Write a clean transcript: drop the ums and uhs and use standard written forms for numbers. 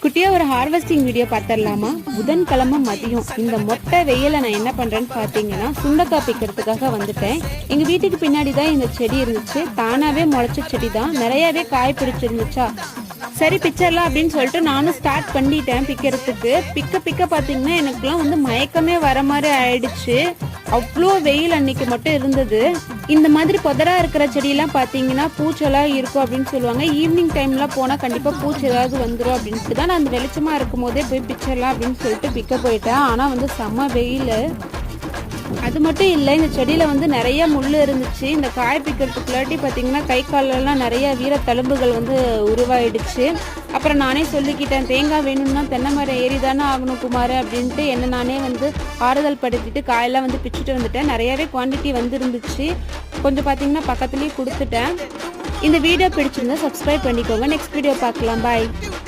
குட்டியாக ஒரு harvesting video பார்த்துடலாமா? புதன்கிழமை மதியம் இந்த மொட்டை வெயில நான் என்ன பண்ணுறேன்னு பார்த்தீங்கன்னா சுண்டக்காய் பிக்கிறதுக்காக வந்துட்டேன். எங்கள் வீட்டுக்கு பின்னாடி தான் இந்த செடி இருந்துச்சு. தானாகவே முளைச்ச செடி தான், நிறையாவே காய் பிடிச்சிருந்துச்சா, சரி பிச்சர்லாம் அப்படின்னு சொல்லிட்டு நானும் ஸ்டார்ட் பண்ணிட்டேன் பிக்கிறதுக்கு. பிக்க பார்த்தீங்கன்னா எனக்குலாம் வந்து மயக்கமே வர மாதிரி ஆயிடுச்சு. அவ்வளோ வெயில் அன்னைக்கு மட்டும் இருந்தது. இந்த மாதிரி புதரா இருக்கிற செடியெல்லாம் பார்த்தீங்கன்னா பூச்செல்லாம் இருக்கும் அப்படின்னு சொல்லுவாங்க. ஈவினிங் டைம்லாம் போனால் கண்டிப்பாக பூச்சி ஏதாவது வந்துடும் அப்படின்ட்டு தான் நான் அந்த வெளிச்சமாக இருக்கும் போதே போய் பிச்சர்லாம் அப்படின்னு சொல்லிட்டு பிக்க போயிட்டேன். ஆனால் வந்து செம்ம வெயில். அது மட்டும் இல்லை, இந்த செடியில் வந்து நிறைய முள் இருந்துச்சு. இந்த காய் பிக்கிறதுக்குள்ளாட்டி பார்த்தீங்கன்னா கை காலெல்லாம் நிறைய வீரத்தழும்புகள் வந்து உருவாயிடுச்சு. அப்புறம் நானே சொல்லிக்கிட்டேன், தேங்காய் வேணும்னா தென்னை மரம் ஏறி தானே ஆகணும் குமார் அப்படின்ட்டு என்ன நானே வந்து ஆறுதல் படுத்திட்டு காயெல்லாம் வந்து பிச்சுட்டு வந்துட்டேன். நிறையாவே குவான்டிட்டி வந்து இருந்துச்சு. கொஞ்சம் பார்த்தீங்கன்னா பக்கத்துலேயே கொடுத்துட்டேன். இந்த வீடியோ பிடிச்சிருந்தா சப்ஸ்கிரைப் பண்ணிக்கோங்க. நெக்ஸ்ட் வீடியோ பார்க்கலாம். பாய்.